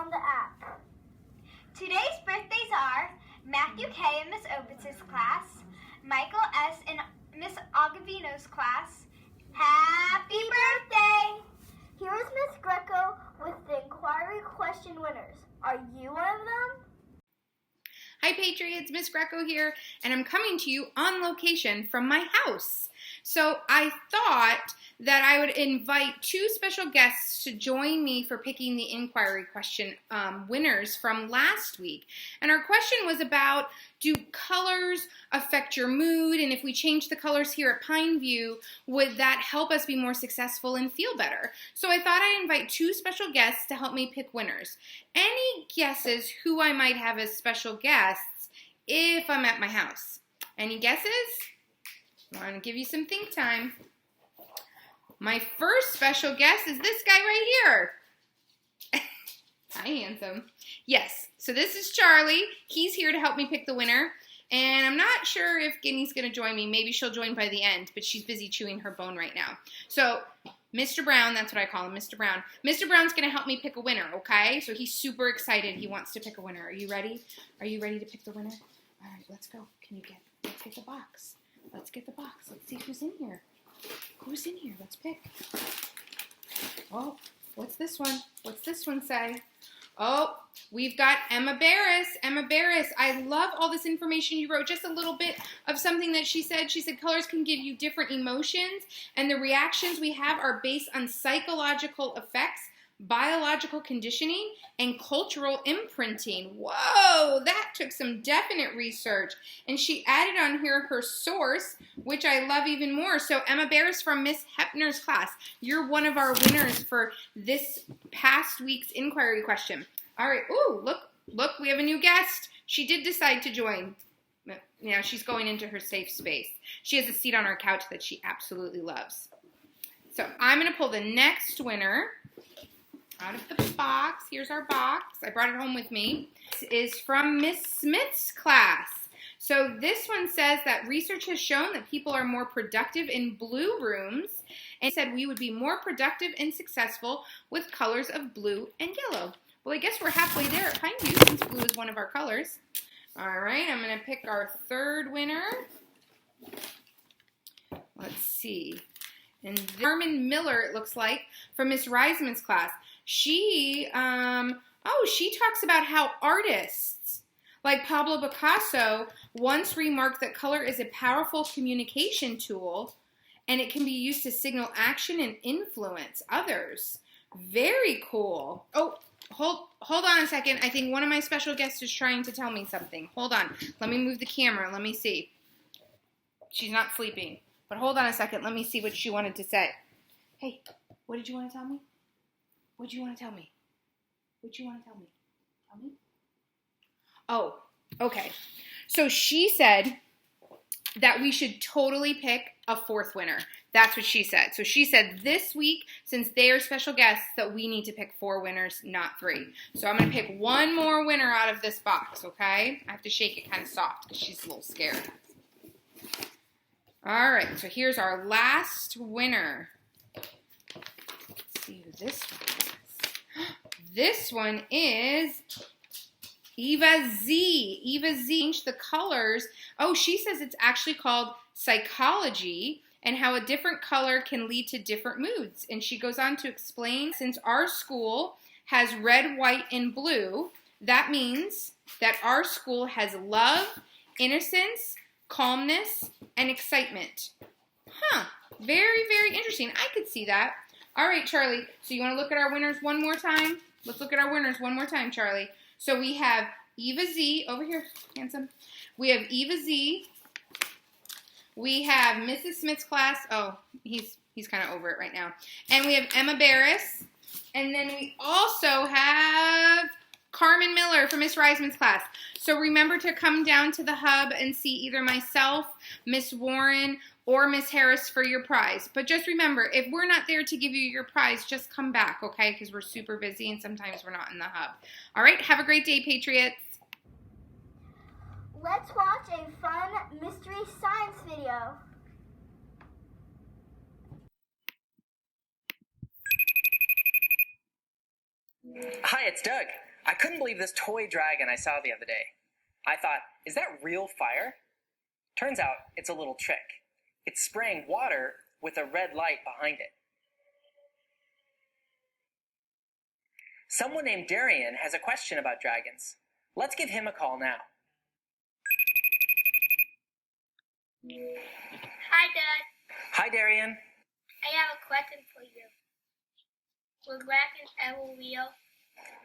on the app. Today's birthdays are Matthew K. in Miss Obitz's class, Michael S. in Miss Agavino's class. Happy birthday! Here is Miss Greco with the inquiry question winners. Are you one of them? Hi Patriots, Miss Greco here, and I'm coming to you on location from my house. So I thought that I would invite two special guests to join me for picking the inquiry question winners from last week. And our question was about, do colors affect your mood? And if we change the colors here at Pineview, would that help us be more successful and feel better? So I thought I'd invite two special guests to help me pick winners. Any guesses who I might have as special guests if I'm at my house? Any guesses? I want to give you some think time. My first special guest is this guy right here. Hi, handsome. Yes, so this is Charlie. He's here to help me pick the winner. And I'm not sure if Guinea's going to join me. Maybe she'll join by the end, but she's busy chewing her bone right now. So Mr. Brown, that's what I call him, Mr. Brown. Mr. Brown's going to help me pick a winner, okay? So he's super excited. He wants to pick a winner. Are you ready? Are you ready to pick the winner? All right, let's go. Let's get the box. Let's get the box. Let's see who's in here. Who's in here? Let's pick. Oh, what's this one? What's this one say? Oh, we've got Emma Barris. Emma Barris, I love all this information you wrote. Just a little bit of something that she said. She said colors can give you different emotions, and the reactions we have are based on psychological effects, biological conditioning, and cultural imprinting. Whoa, that took some definite research. And she added on here her source, which I love even more. So Emma Barris from Miss Hepner's class, you're one of our winners for this past week's inquiry question. All right, ooh, look, we have a new guest. She did decide to join. Now she's going into her safe space. She has a seat on our couch that she absolutely loves. So I'm gonna pull the next winner out of the box. Here's our box. I brought it home with me. This is from Miss Smith's class. So this one says that research has shown that people are more productive in blue rooms, and said we would be more productive and successful with colors of blue and yellow. Well, I guess we're halfway there at Pineview since blue is one of our colors. All right, I'm going to pick our third winner. Let's see. And Carmen Miller, it looks like, from Miss Reisman's class. She talks about how artists like Pablo Picasso once remarked that color is a powerful communication tool and it can be used to signal action and influence others. Very cool. Oh, hold on a second. I think one of my special guests is trying to tell me something. Hold on. Let me move the camera. Let me see. She's not sleeping. But hold on a second. Let me see what she wanted to say. Hey, what did you want to tell me? What do you want to tell me? What do you want to tell me? Tell me? Oh, okay. So she said that we should totally pick a fourth winner. That's what she said. So she said this week, since they are special guests, that we need to pick 4 winners, not 3. So I'm going to pick one more winner out of this box, okay? I have to shake it kind of soft because she's a little scared. All right, so here's our last winner. Let's see who this one is. This one is Eva Z. Eva Z changed the colors. Oh, she says it's actually called psychology and how a different color can lead to different moods. And she goes on to explain, since our school has red, white, and blue, that means that our school has love, innocence, calmness, and excitement. Huh, very, very interesting. I could see that. All right, Charlie, so you want to look at our winners one more time? Let's look at our winners one more time, Charlie. So we have Eva Z, over here, handsome. We have Eva Z. We have Mrs. Smith's class. Oh, he's kind of over it right now. And we have Emma Barris. And then we also have Carmen Miller from Miss Reisman's class. So remember to come down to the hub and see either myself, Miss Warren, or Miss Harris for your prize. But just remember, if we're not there to give you your prize, just come back, okay? Because we're super busy and sometimes we're not in the hub. All right, have a great day, Patriots. Let's watch a fun mystery science video. Hi, it's Doug. I couldn't believe this toy dragon I saw the other day. I thought, is that real fire? Turns out it's a little trick. It's spraying water with a red light behind it. Someone named Darian has a question about dragons. Let's give him a call now. Hi, Dad. Hi, Darian. I have a question for you. Were dragons ever real?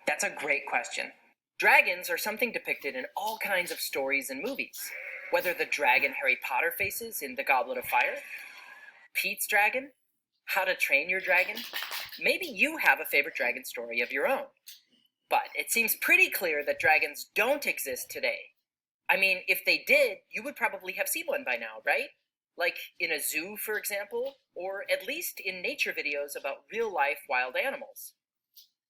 That's a great question. Dragons are something depicted in all kinds of stories and movies. Whether the dragon Harry Potter faces in The Goblet of Fire, Pete's dragon, How to Train Your Dragon. Maybe you have a favorite dragon story of your own. But it seems pretty clear that dragons don't exist today. I mean, if they did, you would probably have seen one by now, right? Like in a zoo, for example, or at least in nature videos about real-life wild animals.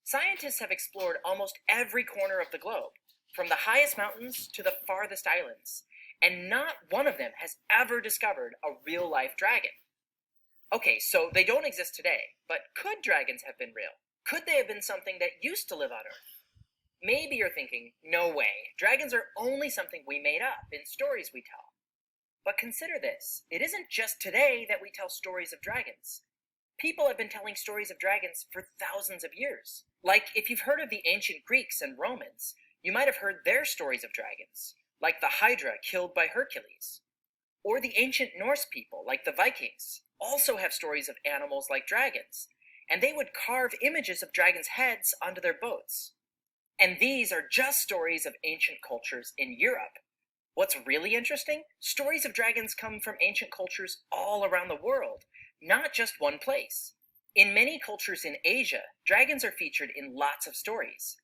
Scientists have explored almost every corner of the globe, from the highest mountains to the farthest islands, and not one of them has ever discovered a real-life dragon. Okay, so they don't exist today, but could dragons have been real? Could they have been something that used to live on Earth? Maybe you're thinking, no way, dragons are only something we made up in stories we tell. But consider this, it isn't just today that we tell stories of dragons. People have been telling stories of dragons for thousands of years. Like, if you've heard of the ancient Greeks and Romans, you might have heard their stories of dragons, like the Hydra killed by Hercules. Or the ancient Norse people, like the Vikings, also have stories of animals like dragons, and they would carve images of dragons' heads onto their boats. And these are just stories of ancient cultures in Europe. What's really interesting? Stories of dragons come from ancient cultures all around the world, not just one place. In many cultures in Asia, dragons are featured in lots of stories.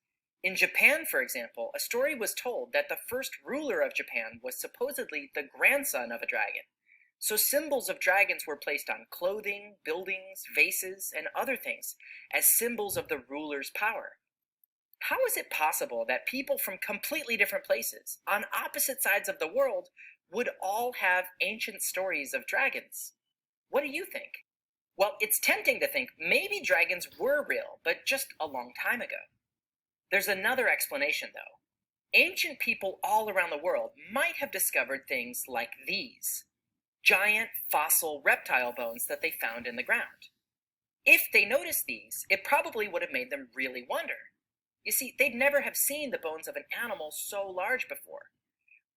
In Japan, for example, a story was told that the first ruler of Japan was supposedly the grandson of a dragon. So symbols of dragons were placed on clothing, buildings, vases, and other things as symbols of the ruler's power. How is it possible that people from completely different places, on opposite sides of the world, would all have ancient stories of dragons? What do you think? Well, it's tempting to think maybe dragons were real, but just a long time ago. There's another explanation, though. Ancient people all around the world might have discovered things like these: giant fossil reptile bones that they found in the ground. If they noticed these, it probably would have made them really wonder. You see, they'd never have seen the bones of an animal so large before.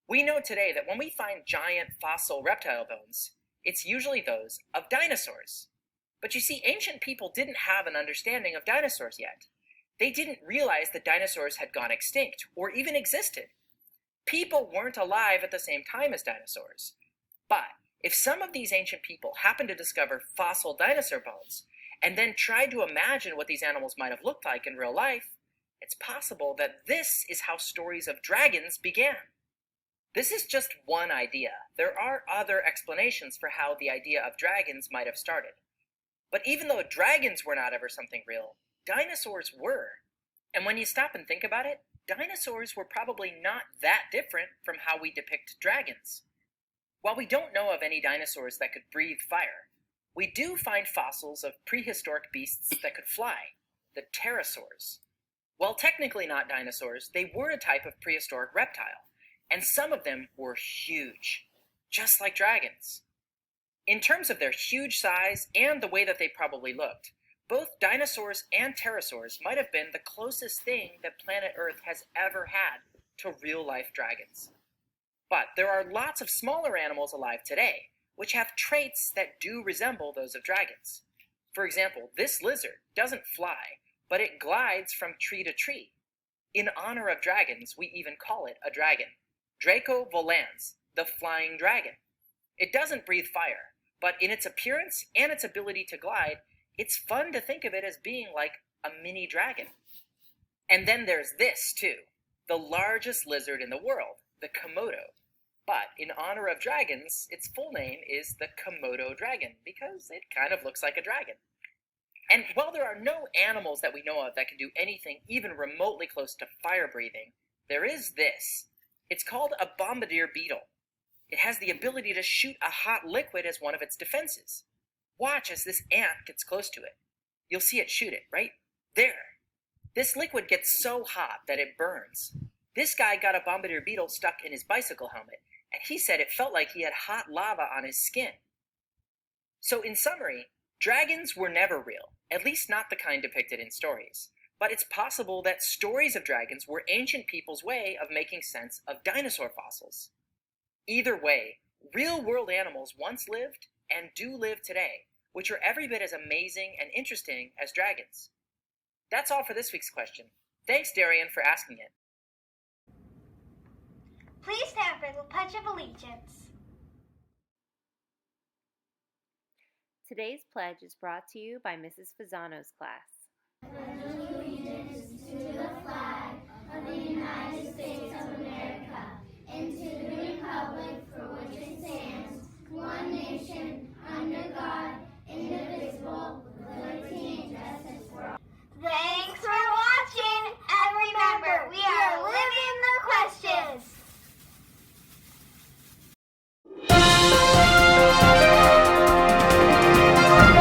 We know today that when we find giant fossil reptile bones, it's usually those of dinosaurs. But you see, ancient people didn't have an understanding of dinosaurs yet. They didn't realize that dinosaurs had gone extinct or even existed. People weren't alive at the same time as dinosaurs. But if some of these ancient people happened to discover fossil dinosaur bones and then tried to imagine what these animals might have looked like in real life, it's possible that this is how stories of dragons began. This is just one idea. There are other explanations for how the idea of dragons might have started. But even though dragons were not ever something real, dinosaurs were. And when you stop and think about it, dinosaurs were probably not that different from how we depict dragons. While we don't know of any dinosaurs that could breathe fire, we do find fossils of prehistoric beasts that could fly, the pterosaurs. While technically not dinosaurs, they were a type of prehistoric reptile, and some of them were huge, just like dragons. In terms of their huge size and the way that they probably looked, both dinosaurs and pterosaurs might have been the closest thing that planet Earth has ever had to real-life dragons. But there are lots of smaller animals alive today, which have traits that do resemble those of dragons. For example, this lizard doesn't fly, but it glides from tree to tree. In honor of dragons, we even call it a dragon. Draco volans, the flying dragon. It doesn't breathe fire, but in its appearance and its ability to glide, it's fun to think of it as being like a mini dragon. And then there's this, too, the largest lizard in the world, the Komodo. But in honor of dragons, its full name is the Komodo dragon, because it kind of looks like a dragon. And while there are no animals that we know of that can do anything even remotely close to fire breathing, there is this. It's called a bombardier beetle. It has the ability to shoot a hot liquid as one of its defenses. Watch as this ant gets close to it. You'll see it shoot it right there. This liquid gets so hot that it burns. This guy got a bombardier beetle stuck in his bicycle helmet, and he said it felt like he had hot lava on his skin. So in summary, dragons were never real, at least not the kind depicted in stories. But it's possible that stories of dragons were ancient people's way of making sense of dinosaur fossils. Either way, real-world animals once lived and do live today, which are every bit as amazing and interesting as dragons. That's all for this week's question. Thanks, Darian, for asking it. Please stand for the Pledge of Allegiance. Today's pledge is brought to you by Mrs. Fasano's class.